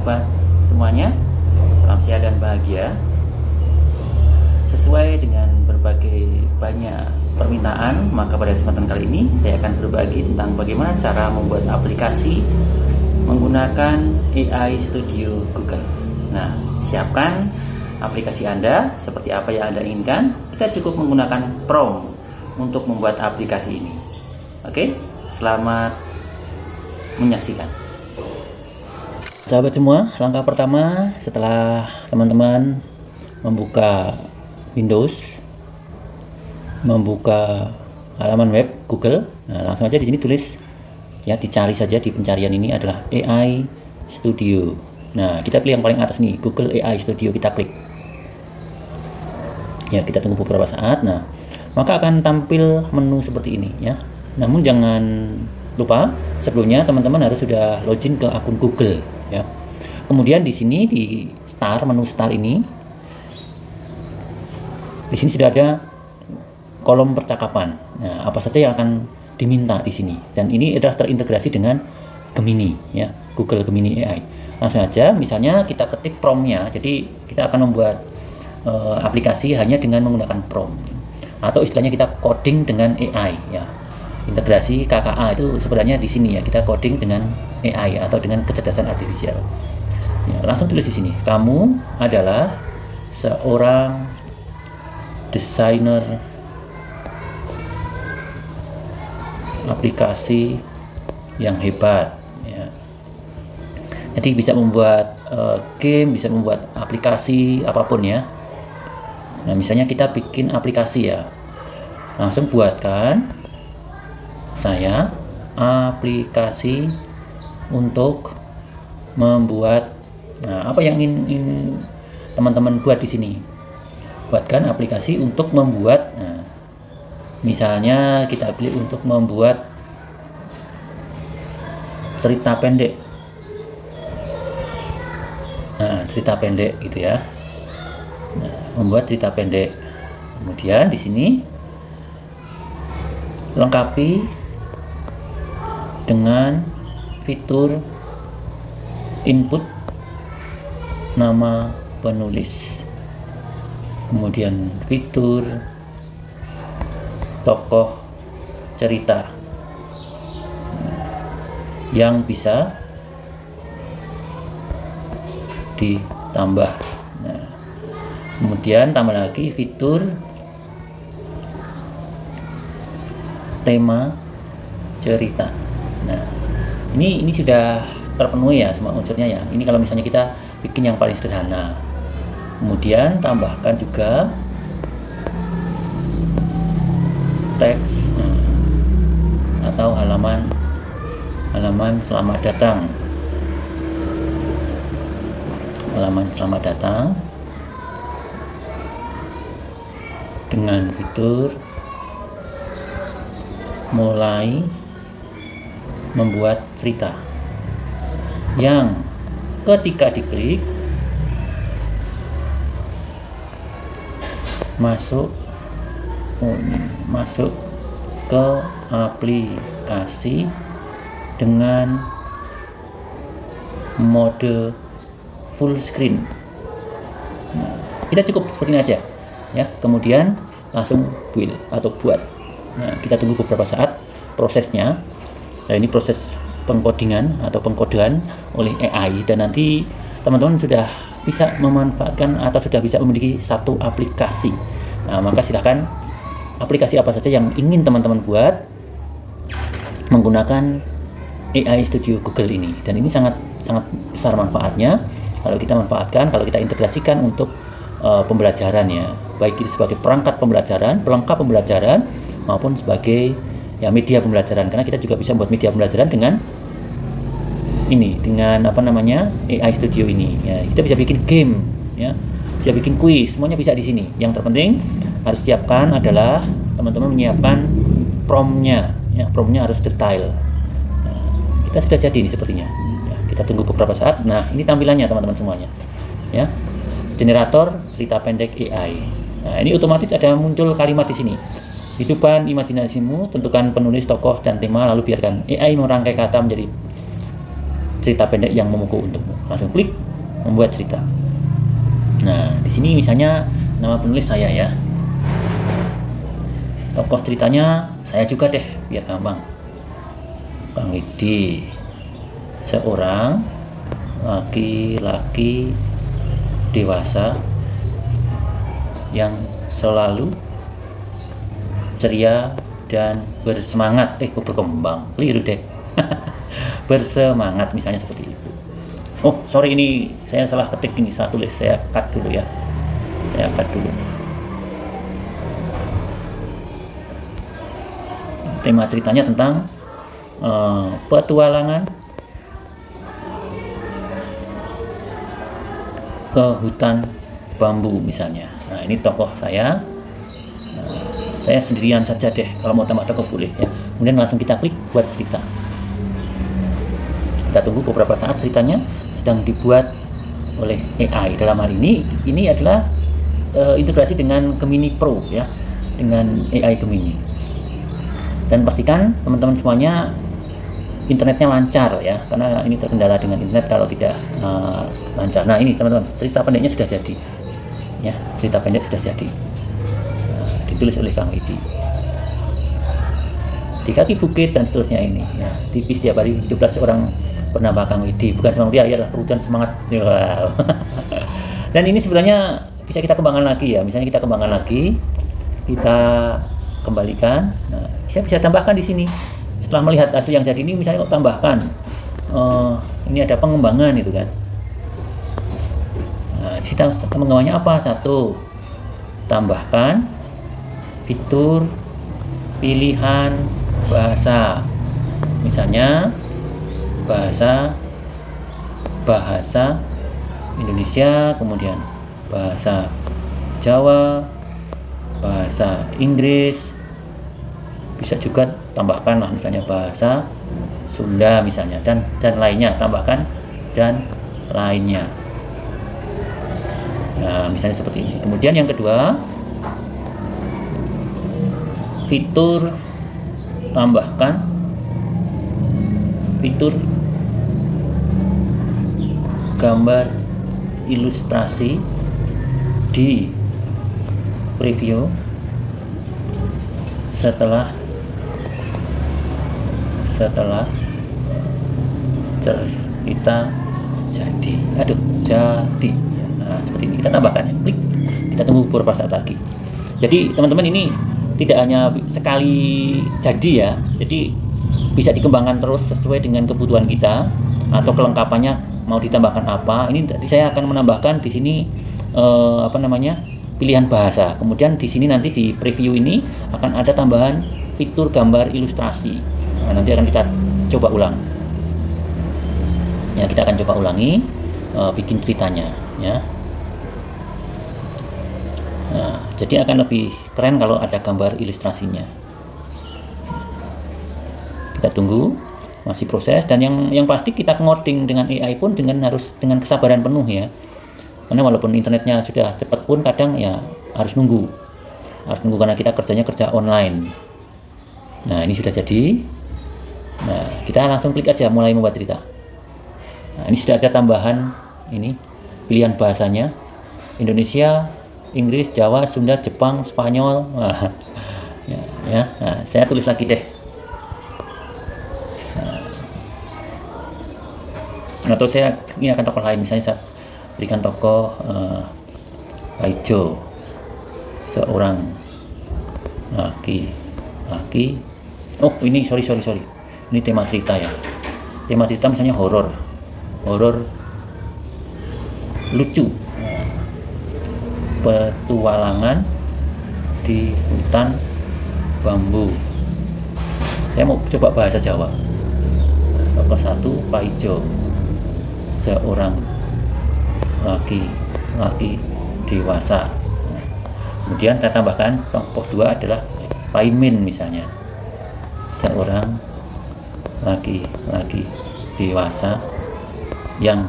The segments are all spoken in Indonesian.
sahabat semuanya, salam sehat dan bahagia. Sesuai dengan berbagai banyak permintaan, maka pada kesempatan kali ini saya akan berbagi tentang bagaimana cara membuat aplikasi menggunakan AI Studio Google. Nah, siapkan aplikasi Anda seperti apa yang Anda inginkan. Kita cukup menggunakan prompt untuk membuat aplikasi ini. Oke, selamat menyaksikan. Sahabat semua, langkah pertama setelah teman-teman membuka Windows, membuka halaman web Google, nah langsung aja di sini tulis ya, dicari saja di pencarian ini adalah AI Studio. Nah, kita pilih yang paling atas nih, Google AI Studio, kita klik. Ya, kita tunggu beberapa saat. Nah, maka akan tampil menu seperti ini ya. Namun jangan lupa sebelumnya teman-teman harus sudah login ke akun Google ya. Kemudian di sini di menu start ini, di sini sudah ada kolom percakapan. Nah, apa saja yang akan diminta di sini, dan ini adalah terintegrasi dengan Gemini ya, Google Gemini AI. Langsung aja, misalnya kita ketik promptnya. Jadi kita akan membuat aplikasi hanya dengan menggunakan prompt, atau istilahnya kita coding dengan AI ya. Integrasi KKA itu sebenarnya di sini ya, kita coding dengan AI atau dengan kecerdasan artifisial. Ya, langsung tulis di sini, kamu adalah seorang desainer aplikasi yang hebat ya. Jadi bisa membuat game, bisa membuat aplikasi apapun ya. Nah, misalnya kita bikin aplikasi ya, langsung buatkan saya aplikasi untuk membuat, nah apa yang ingin teman-teman buat di sini, buatkan aplikasi untuk membuat. Nah, misalnya kita pilih untuk membuat cerita pendek. Nah, cerita pendek gitu ya. Nah, membuat cerita pendek. Kemudian di sini lengkapi dengan fitur input nama penulis, kemudian fitur tokoh cerita yang bisa ditambah. Nah, kemudian tambah lagi fitur tema cerita. Nah, ini sudah terpenuhi ya semua unsurnya ya. Ini kalau misalnya kita bikin yang paling sederhana. Kemudian tambahkan juga teks atau halaman selamat datang. Halaman selamat datang dengan fitur mulai membuat cerita yang ketika diklik masuk ke aplikasi dengan mode full screen. Nah, kita cukup seperti ini aja ya, kemudian langsung build atau buat. Nah, kita tunggu beberapa saat prosesnya. Nah, ini proses pengkodingan atau pengkodean oleh AI, dan nanti teman-teman sudah bisa memanfaatkan atau sudah bisa memiliki satu aplikasi. Nah, maka silahkan aplikasi apa saja yang ingin teman-teman buat menggunakan AI Studio Google ini, dan ini sangat besar manfaatnya kalau kita manfaatkan, kalau kita integrasikan untuk pembelajaran ya, baik itu sebagai perangkat pembelajaran, pelengkap pembelajaran, maupun sebagai ya media pembelajaran, karena kita juga bisa membuat media pembelajaran dengan ini, dengan apa namanya AI Studio ini ya. Kita bisa bikin game ya, bisa bikin kuis, semuanya bisa di sini. Yang terpenting harus siapkan adalah teman-teman menyiapkan promptnya ya, promptnya harus detail. Nah, kita sudah jadi ini sepertinya ya, kita tunggu beberapa saat. Nah, ini tampilannya teman-teman semuanya ya, generator cerita pendek AI. Nah, ini otomatis ada muncul kalimat di sini, hidupkan imajinasimu, tentukan penulis, tokoh, dan tema, lalu biarkan AI merangkai kata menjadi cerita pendek yang memukau untukmu. Langsung klik membuat cerita. Nah, di sini misalnya nama penulis saya ya. Tokoh ceritanya saya juga deh, biar gampang. Kang Widi, seorang laki-laki dewasa yang selalu ceria dan bersemangat. Berkembang, keliru deh. Bersemangat misalnya seperti itu. Oh sorry, ini saya salah ketik, ini salah tulis, saya cut dulu ya, saya cut dulu. Tema ceritanya tentang petualangan ke hutan bambu misalnya. Nah ini tokoh saya. Saya sendirian saja deh, kalau mau tambah tokoh boleh ya. Kemudian langsung kita klik buat cerita. Kita tunggu beberapa saat, ceritanya sedang dibuat oleh AI. Dalam hal ini adalah integrasi dengan Gemini Pro ya, dengan AI Gemini. Dan pastikan teman-teman semuanya internetnya lancar ya, karena ini terkendala dengan internet kalau tidak lancar. Nah ini teman-teman, cerita pendeknya sudah jadi ya, cerita pendek sudah jadi. Ditulis oleh Kang Widi. Di kaki bukit dan seterusnya ini ya. Tipis tiap hari 17 orang bernama Kang Widi, bukan semangat ya, ialah perwujudan semangat. Wow. Dan ini sebenarnya bisa kita kembangkan lagi ya. Misalnya kita kembangkan lagi, kita kembalikan. Nah, saya bisa tambahkan di sini. Setelah melihat hasil yang jadi ini, misalnya kok tambahkan. Ini ada pengembangan itu kan. Nah, di sini pengembangannya apa? Satu, tambahkan fitur pilihan bahasa, misalnya bahasa Indonesia, kemudian bahasa Jawa, bahasa Inggris, bisa juga tambahkan lah misalnya bahasa Sunda misalnya, dan lainnya, tambahkan dan lainnya. Nah misalnya seperti ini. Kemudian yang kedua, fitur tambahkan fitur gambar ilustrasi di preview setelah cerita jadi. Jadi nah, seperti ini kita tambahkan ya, klik, kita tunggu beberapa saat lagi. Jadi teman-teman, ini tidak hanya sekali jadi ya, jadi bisa dikembangkan terus sesuai dengan kebutuhan kita atau kelengkapannya mau ditambahkan apa. Ini tadi saya akan menambahkan di sini pilihan bahasa. Kemudian di sini nanti di preview ini akan ada tambahan fitur gambar ilustrasi. Nah, nanti akan kita coba ulang. Ya, kita akan coba ulangi bikin ceritanya ya. Nah, jadi akan lebih keren kalau ada gambar ilustrasinya. Kita tunggu, masih proses, dan yang pasti kita ngoding dengan AI pun harus dengan kesabaran penuh ya. Karena walaupun internetnya sudah cepat pun kadang ya harus nunggu karena kita kerja online. Nah ini sudah jadi. Nah kita langsung klik aja mulai membuat cerita. Nah ini sudah ada tambahan ini pilihan bahasanya, Indonesia, Inggris, Jawa, Sunda, Jepang, Spanyol. Nah, nah, saya tulis lagi deh. Atau saya ini akan tokoh lain, misalnya saya berikan tokoh Paijo, seorang laki-laki. Oh ini sorry, ini tema cerita ya, tema cerita misalnya horor lucu, petualangan di hutan bambu. Saya mau coba bahasa Jawa. Tokoh satu Paijo, seorang laki-laki dewasa. Kemudian saya tambahkan tokoh dua adalah Paimin misalnya, seorang laki-laki dewasa yang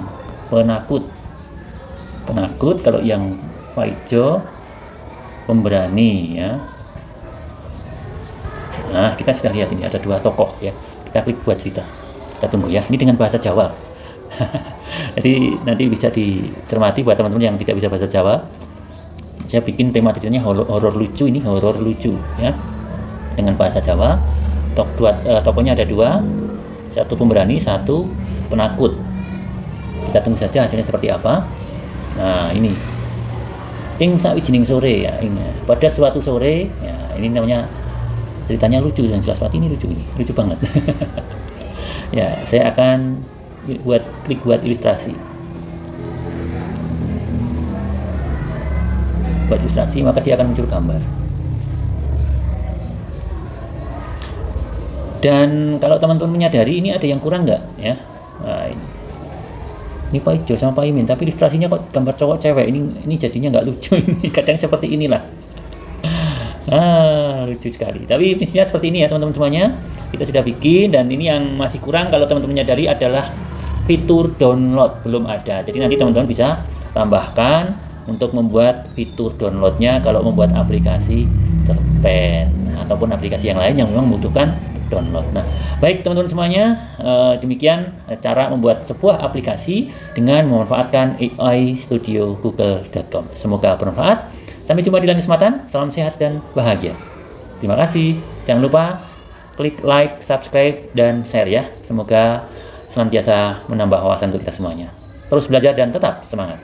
penakut. Kalau yang Paijo pemberani ya. Nah kita sudah lihat ini ada dua tokoh ya. Kita klik buat cerita, kita tunggu ya. Ini dengan bahasa Jawa. Jadi nanti bisa dicermati buat teman-teman yang tidak bisa bahasa Jawa. Saya bikin tema ceritanya horor lucu, ini horor lucu ya, dengan bahasa Jawa. Tokohnya ada dua, satu pemberani, satu penakut. Kita tunggu saja hasilnya seperti apa. Nah ini ing sawijining sore ya, pada suatu sore ya, ini namanya ceritanya lucu dan jelas banget, ini lucu banget. Ya, saya akan klik buat ilustrasi. Buat ilustrasi, maka dia akan muncul gambar. Dan kalau teman-teman menyadari ini ada yang kurang nggak ya? Nah, ini Pak Ijo sama Pak Imin, tapi ilustrasinya kok gambar cowok cewek, ini jadinya nggak lucu. Ini kadang seperti inilah. Lucu sekali. Tapi prinsipnya seperti ini ya teman-teman semuanya. Kita sudah bikin, dan ini yang masih kurang kalau teman-teman menyadari adalah fitur download belum ada. Jadi nanti teman-teman bisa tambahkan untuk membuat fitur downloadnya kalau membuat aplikasi cerpen ataupun aplikasi yang lain yang memang membutuhkan download. Nah, baik teman-teman semuanya, demikian cara membuat sebuah aplikasi dengan memanfaatkan AI Studio Google.com. Semoga bermanfaat. Sampai jumpa di lain kesempatan. Salam sehat dan bahagia. Terima kasih. Jangan lupa klik like, subscribe, dan share ya. Semoga senantiasa menambah wawasan untuk kita semuanya. Terus belajar dan tetap semangat.